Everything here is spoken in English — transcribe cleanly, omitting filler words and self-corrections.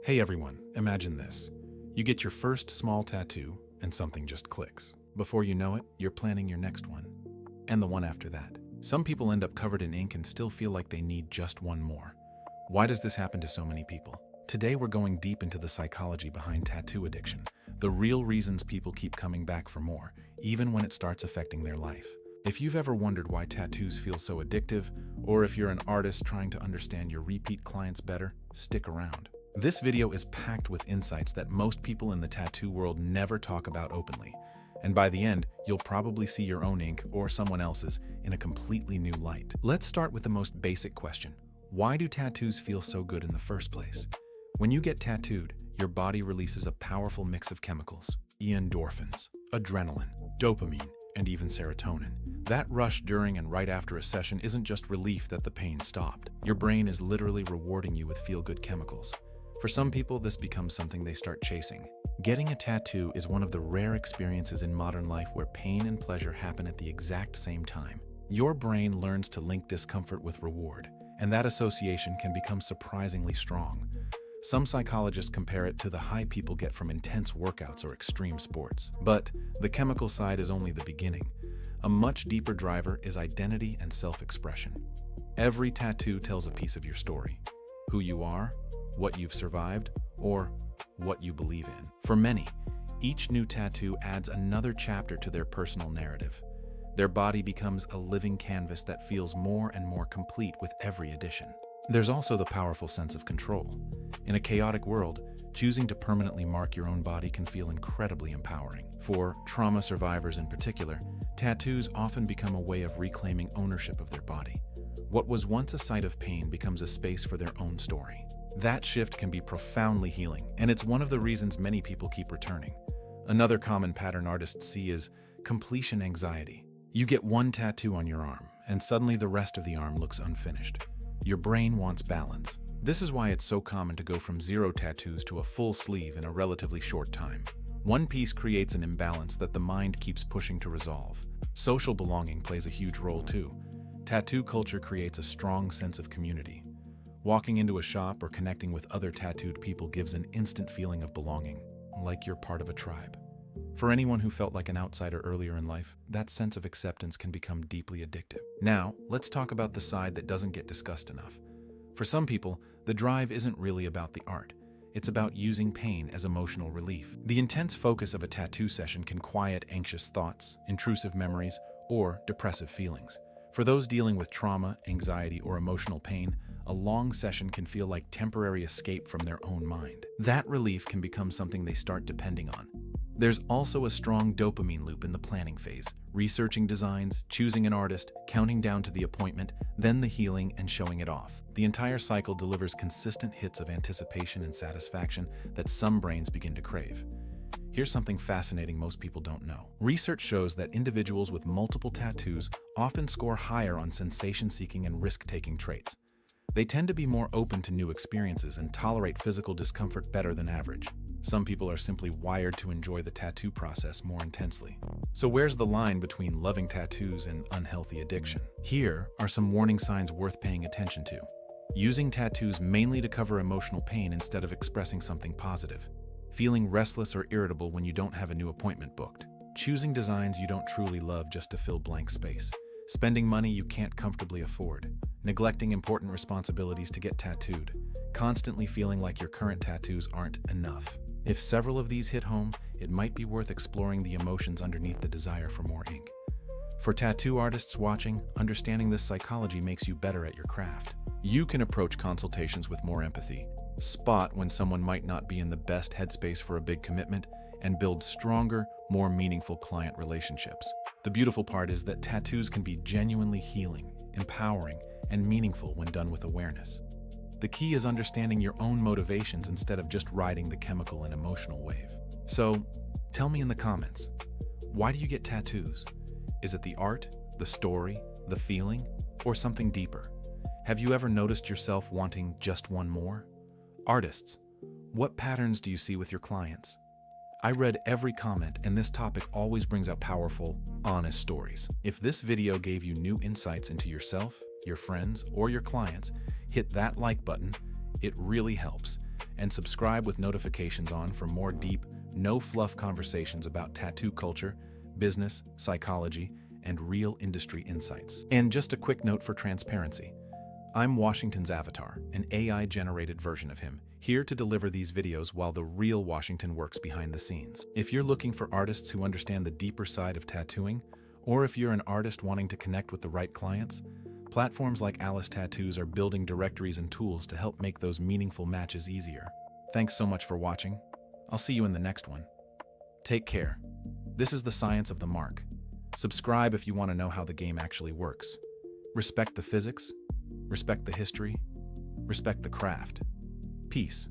Hey everyone, imagine this. You get your first small tattoo and something just clicks. Before you know it, you're planning your next one. And the one after that. Some people end up covered in ink and still feel like they need just one more. Why does this happen to so many people? Today we're going deep into the psychology behind tattoo addiction, the real reasons people keep coming back for more, even when it starts affecting their life. If you've ever wondered why tattoos feel so addictive, or if you're an artist trying to understand your repeat clients better, stick around. This video is packed with insights that most people in the tattoo world never talk about openly. And by the end, you'll probably see your own ink or someone else's in a completely new light. Let's start with the most basic question. Why do tattoos feel so good in the first place? When you get tattooed, your body releases a powerful mix of chemicals: endorphins, adrenaline, dopamine, and even serotonin. That rush during and right after a session isn't just relief that the pain stopped. Your brain is literally rewarding you with feel-good chemicals. For some people, this becomes something they start chasing. Getting a tattoo is one of the rare experiences in modern life where pain and pleasure happen at the exact same time. Your brain learns to link discomfort with reward, and that association can become surprisingly strong. Some psychologists compare it to the high people get from intense workouts or extreme sports. But the chemical side is only the beginning. A much deeper driver is identity and self-expression. Every tattoo tells a piece of your story: who you are, what you've survived, or what you believe in. For many, each new tattoo adds another chapter to their personal narrative. Their body becomes a living canvas that feels more and more complete with every addition. There's also the powerful sense of control. In a chaotic world, choosing to permanently mark your own body can feel incredibly empowering. For trauma survivors in particular, tattoos often become a way of reclaiming ownership of their body. What was once a site of pain becomes a space for their own story. That shift can be profoundly healing, and it's one of the reasons many people keep returning. Another common pattern artists see is completion anxiety. You get one tattoo on your arm, and suddenly the rest of the arm looks unfinished. Your brain wants balance. This is why it's so common to go from 0 tattoos to a full sleeve in a relatively short time. One piece creates an imbalance that the mind keeps pushing to resolve. Social belonging plays a huge role too. Tattoo culture creates a strong sense of community. Walking into a shop or connecting with other tattooed people gives an instant feeling of belonging, like you're part of a tribe. For anyone who felt like an outsider earlier in life, that sense of acceptance can become deeply addictive. Now, let's talk about the side that doesn't get discussed enough. For some people, the drive isn't really about the art. It's about using pain as emotional relief. The intense focus of a tattoo session can quiet anxious thoughts, intrusive memories, or depressive feelings. For those dealing with trauma, anxiety, or emotional pain, a long session can feel like temporary escape from their own mind. That relief can become something they start depending on. There's also a strong dopamine loop in the planning phase: researching designs, choosing an artist, counting down to the appointment, then the healing and showing it off. The entire cycle delivers consistent hits of anticipation and satisfaction that some brains begin to crave. Here's something fascinating most people don't know. Research shows that individuals with multiple tattoos often score higher on sensation-seeking and risk-taking traits. They tend to be more open to new experiences and tolerate physical discomfort better than average. Some people are simply wired to enjoy the tattoo process more intensely. So where's the line between loving tattoos and unhealthy addiction? Here are some warning signs worth paying attention to. Using tattoos mainly to cover emotional pain instead of expressing something positive. Feeling restless or irritable when you don't have a new appointment booked. Choosing designs you don't truly love just to fill blank space. Spending money you can't comfortably afford. Neglecting important responsibilities to get tattooed. Constantly feeling like your current tattoos aren't enough. If several of these hit home, it might be worth exploring the emotions underneath the desire for more ink. For tattoo artists watching, understanding this psychology makes you better at your craft. You can approach consultations with more empathy, spot when someone might not be in the best headspace for a big commitment, and build stronger, more meaningful client relationships. The beautiful part is that tattoos can be genuinely healing, empowering, and meaningful when done with awareness. The key is understanding your own motivations instead of just riding the chemical and emotional wave. So, tell me in the comments, why do you get tattoos? Is it the art, the story, the feeling, or something deeper? Have you ever noticed yourself wanting just one more? Artists, what patterns do you see with your clients? I read every comment, and this topic always brings out powerful, honest stories. If this video gave you new insights into yourself, your friends, or your clients, hit that like button. It really helps. and subscribe with notifications on for more deep, no-fluff conversations about tattoo culture, business, psychology, and real industry insights. And just a quick note for transparency. I'm Washington's avatar, an AI-generated version of him, here to deliver these videos while the real Washington works behind the scenes. If you're looking for artists who understand the deeper side of tattooing, or if you're an artist wanting to connect with the right clients, platforms like Alice Tattoos are building directories and tools to help make those meaningful matches easier. Thanks so much for watching. I'll see you in the next one. Take care. This is the science of the mark. Subscribe if you want to know how the game actually works. Respect the physics, respect the history, respect the craft. Peace.